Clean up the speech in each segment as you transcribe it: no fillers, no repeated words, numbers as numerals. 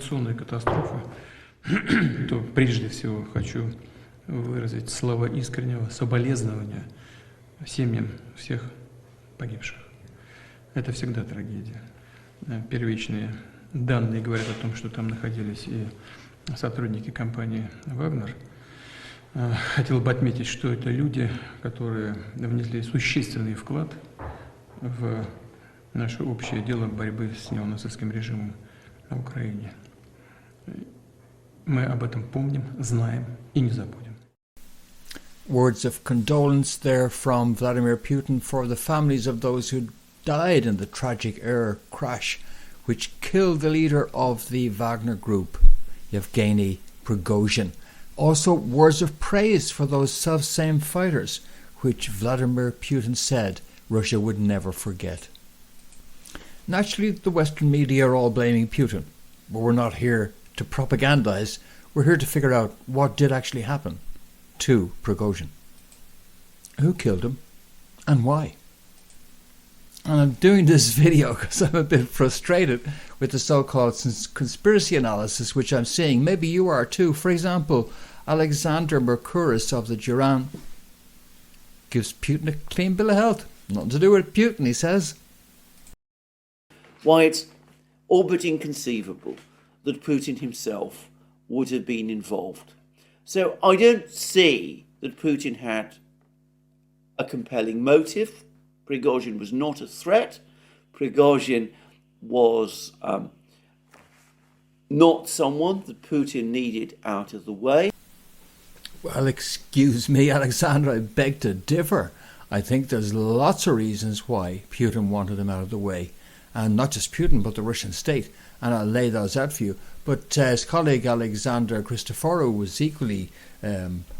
авиационная катастрофа, то прежде всего хочу выразить слова искреннего соболезнования семьям всех погибших. Это всегда трагедия. Первичные данные говорят о том, что там находились и сотрудники компании «Вагнер». Хотел бы отметить, что это люди, которые внесли существенный вклад в наше общее дело борьбы с неонацистским режимом на Украине. Мы об этом помним, знаем и не забудем. Words of condolence there from Vladimir Putin for the families of those who died in the tragic air crash which killed the leader of the Wagner group, Yevgeny Prigozhin. Also words of praise for those self-same fighters which Vladimir Putin said Russia would never forget. Naturally, the Western media are all blaming Putin, but we're not here to propagandize. We're here to figure out what did actually happen to Prigozhin. Who killed him and why? And I'm doing this video because I'm a bit frustrated with the so-called conspiracy analysis which I'm seeing. Maybe you are too. For example, Alexander Mercouris of the Duran gives Putin a clean bill of health. Nothing to do with Putin, he says. Why, it's all but inconceivable that Putin himself would have been involved. So I don't see that Putin had a compelling motive. Prigozhin was not a threat. Prigozhin was not someone that Putin needed out of the way. Well, excuse me, Alexander, I beg to differ. I think there's lots of reasons why Putin wanted him out of the way. And not just Putin, but the Russian state. And I'll lay those out for you. But his colleague Alexander Christoforou was equally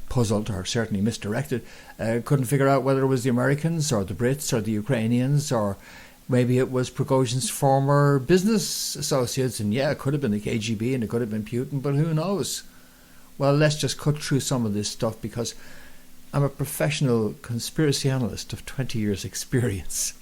puzzled, or certainly misdirected. Couldn't figure out whether it was the Americans or the Brits or the Ukrainians, or maybe it was Prigozhin's former business associates. And yeah, it could have been the KGB and it could have been Putin, but who knows? Well, let's just cut through some of this stuff because I'm a professional conspiracy analyst of 20 years experience.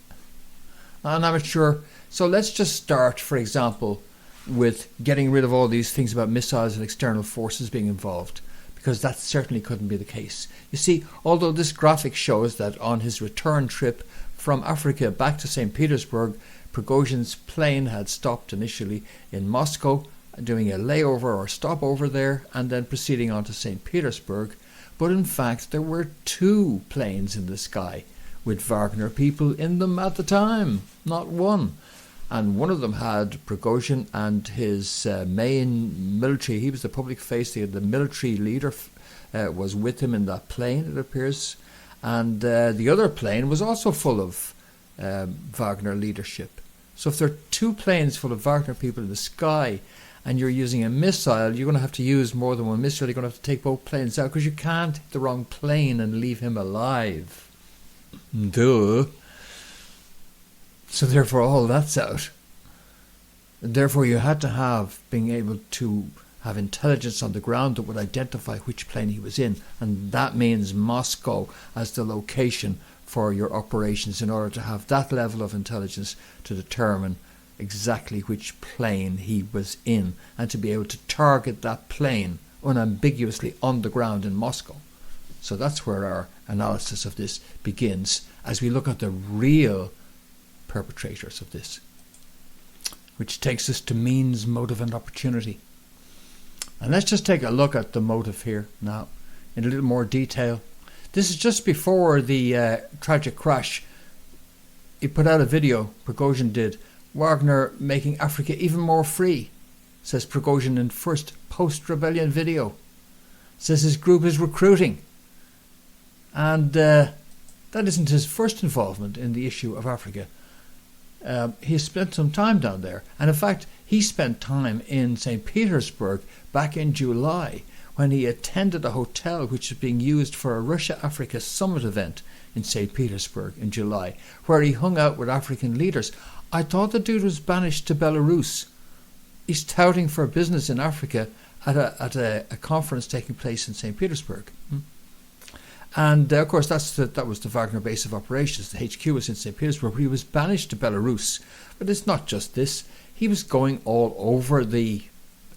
An amateur. So let's just start, for example, with getting rid of all these things about missiles and external forces being involved, because that certainly couldn't be the case. You see, although this graphic shows that on his return trip from Africa back to St. Petersburg, Prigozhin's plane had stopped initially in Moscow, doing a layover or stopover there, and then proceeding on to St. Petersburg. But in fact, there were two planes in the sky with Wagner people in them at the time, not one. And one of them had Prigozhin and his main military, he was the public face, the military leader was with him in that plane, it appears. And the other plane was also full of Wagner leadership. So if there are two planes full of Wagner people in the sky and you're using a missile, you're going to have to use more than one missile. You're going to have to take both planes out because you can't hit the wrong plane and leave him alive. Duh. So therefore all that's out. Therefore you had to have being able to have intelligence on the ground that would identify which plane he was in, and that means Moscow as the location for your operations in order to have that level of intelligence to determine exactly which plane he was in and to be able to target that plane unambiguously on the ground in Moscow. So that's where our analysis of this begins as we look at the real perpetrators of this, which takes us to means, motive and opportunity. And let's just take a look at the motive here now in a little more detail. This is just before the tragic crash. He put out a video, Prigozhin did, Wagner making Africa even more free, says Prigozhin in first post-rebellion video. Says his group is recruiting. And that isn't his first involvement in the issue of Africa. He spent some time down there. And in fact, he spent time in St. Petersburg back in July when he attended a hotel which was being used for a Russia-Africa summit event in St. Petersburg in July, where he hung out with African leaders. I thought the dude was banished to Belarus. He's touting for business in Africa at a conference taking place in St. Petersburg. And of course that was the Wagner base of operations. The HQ was in St. Petersburg, but he was banished to Belarus. But it's not just this. He was going all over the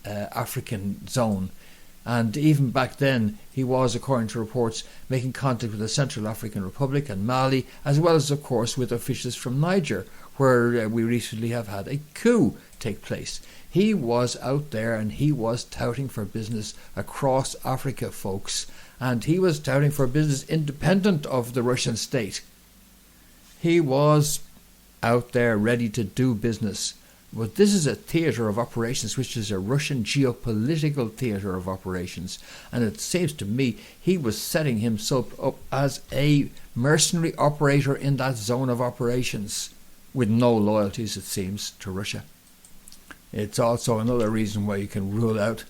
African zone. And even back then, he was, according to reports, making contact with the Central African Republic and Mali, as well as, of course, with officials from Niger, where we recently have had a coup take place. He was out there and he was touting for business across Africa, folks. And he was touting for business independent of the Russian state. He was out there ready to do business. But this is a theatre of operations, which is a Russian geopolitical theatre of operations. And it seems to me he was setting himself up as a mercenary operator in that zone of operations, with no loyalties, it seems, to Russia. It's also another reason why you can rule out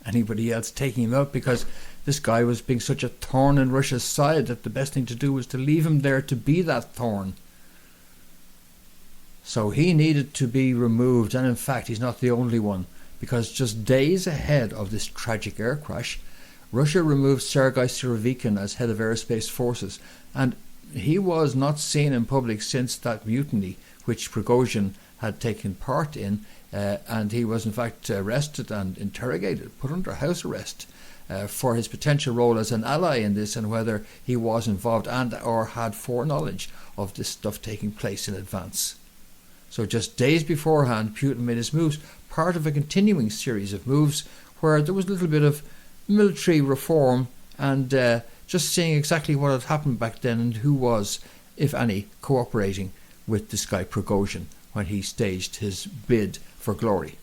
anybody else taking him out, because this guy was being such a thorn in Russia's side that the best thing to do was to leave him there to be that thorn. So he needed to be removed, and in fact he's not the only one, because just days ahead of this tragic air crash, Russia removed Sergei Surovikin as head of aerospace forces, and he was not seen in public since that mutiny which Prigozin had taken part in, and he was in fact arrested and interrogated, put under house arrest for his potential role as an ally in this, and whether he was involved and or had foreknowledge of this stuff taking place in advance. So just days beforehand, Putin made his moves, part of a continuing series of moves where there was a little bit of military reform and just seeing exactly what had happened back then and who was, if any, cooperating with this guy Prigozhin when he staged his bid for glory.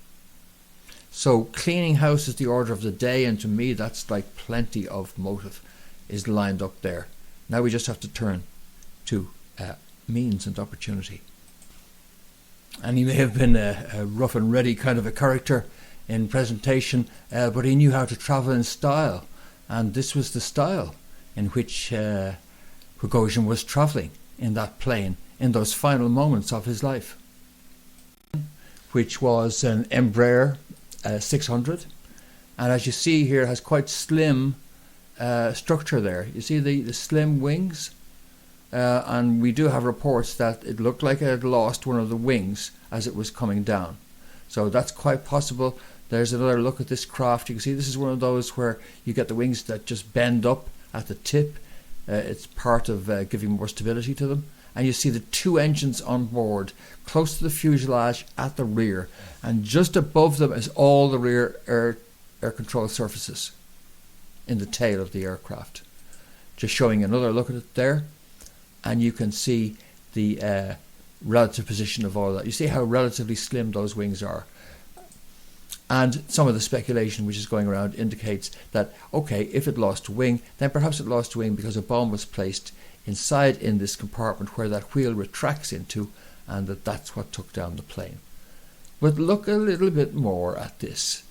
So cleaning house is the order of the day, and to me that's like plenty of motive is lined up there. Now we just have to turn to means and opportunity. And he may have been a rough and ready kind of a character in presentation, but he knew how to travel in style, and this was the style in which Prigozhin was travelling in that plane in those final moments of his life, which was an Embraer 600, and as you see here, it has quite slim structure there. You see the slim wings? And we do have reports that it looked like it had lost one of the wings as it was coming down. So that's quite possible. There's another look at this craft. You can see this is one of those where you get the wings that just bend up at the tip. It's part of giving more stability to them. And you see the two engines on board, close to the fuselage at the rear. And just above them is all the rear air control surfaces in the tail of the aircraft. Just showing another look at it there. And you can see the relative position of all that. You see how relatively slim those wings are. And some of the speculation which is going around indicates that, okay, if it lost a wing, then perhaps it lost a wing because a bomb was placed inside in this compartment where that wheel retracts into, and that's what took down the plane. But look a little bit more at this,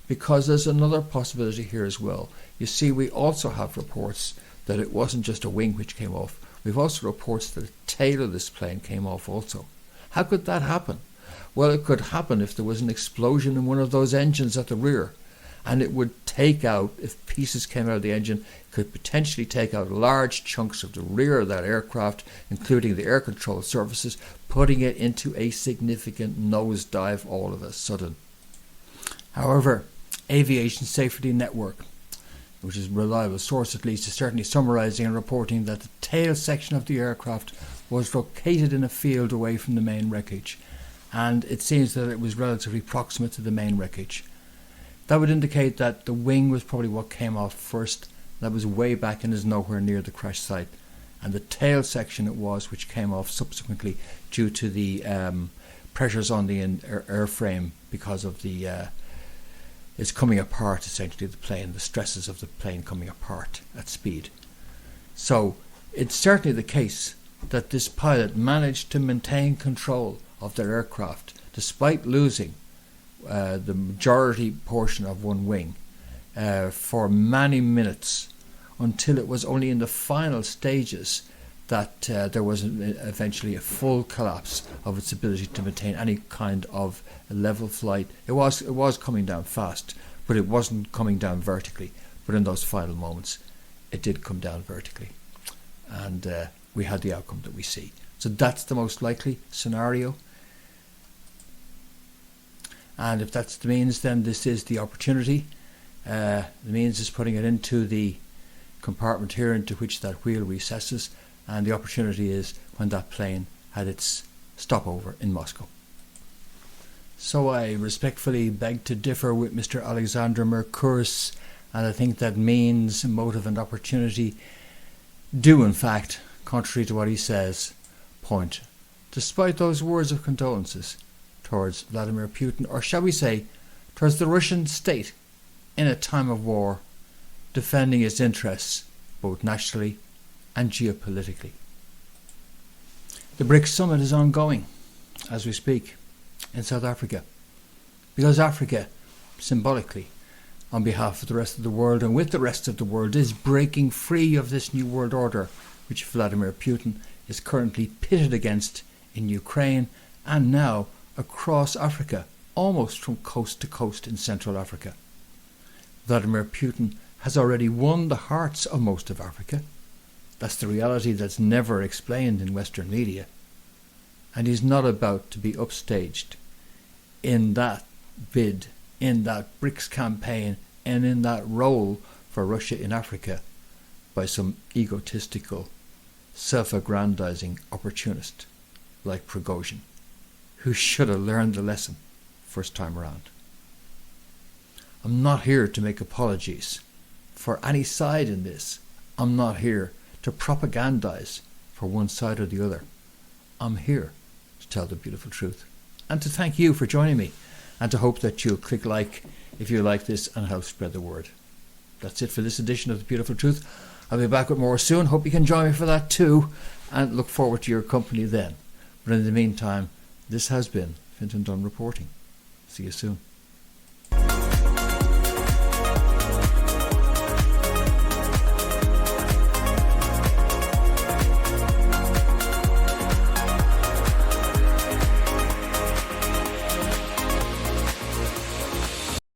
because there's another possibility here as well. You see, we also have reports that it wasn't just a wing which came off. We've also reports that the tail of this plane came off also. How could that happen? Well, it could happen if there was an explosion in one of those engines at the rear, and it would take out, if pieces came out of the engine, could potentially take out large chunks of the rear of that aircraft, including the air control surfaces, putting it into a significant nosedive all of a sudden. However, Aviation Safety Network, which is a reliable source at least, is certainly summarising and reporting that the tail section of the aircraft was located in a field away from the main wreckage, and it seems that it was relatively proximate to the main wreckage. That would indicate that the wing was probably what came off first. That was way back and is nowhere near the crash site, and the tail section it was which came off subsequently due to the pressures on the airframe because of the it's coming apart, essentially, the plane, the stresses of the plane coming apart at speed. So it's certainly the case that this pilot managed to maintain control of their aircraft despite losing the majority portion of one wing for many minutes, until it was only in the final stages that there was eventually a full collapse of its ability to maintain any kind of level flight. It was coming down fast, but it wasn't coming down vertically. But in those final moments, it did come down vertically, and we had the outcome that we see. So that's the most likely scenario. And if that's the means, then this is the opportunity. The means is putting it into the compartment here into which that wheel recesses, and the opportunity is when that plane had its stopover in Moscow. So I respectfully beg to differ with Mr. Alexander Mercouris, and I think that means, motive and opportunity do in fact, contrary to what he says, point, despite those words of condolences, towards Vladimir Putin, or shall we say, towards the Russian state in a time of war, defending its interests both nationally and geopolitically. The BRICS summit is ongoing as we speak in South Africa, because Africa, symbolically, on behalf of the rest of the world and with the rest of the world, is breaking free of this new world order which Vladimir Putin is currently pitted against in Ukraine and now across Africa, almost from coast to coast in Central Africa. Vladimir Putin has already won the hearts of most of Africa. That's the reality that's never explained in Western media. And he's not about to be upstaged in that bid, in that BRICS campaign, and in that role for Russia in Africa by some egotistical, self-aggrandizing opportunist like Prigozin, who should have learned the lesson first time around. I'm not here to make apologies for any side in this. I'm not here to propagandize for one side or the other. I'm here to tell the beautiful truth and to thank you for joining me, and to hope that you'll click like if you like this and help spread the word. That's it for this edition of The Beautiful Truth. I'll be back with more soon. Hope you can join me for that too, and look forward to your company then. But in the meantime, this has been Fintan Dunn reporting. See you soon.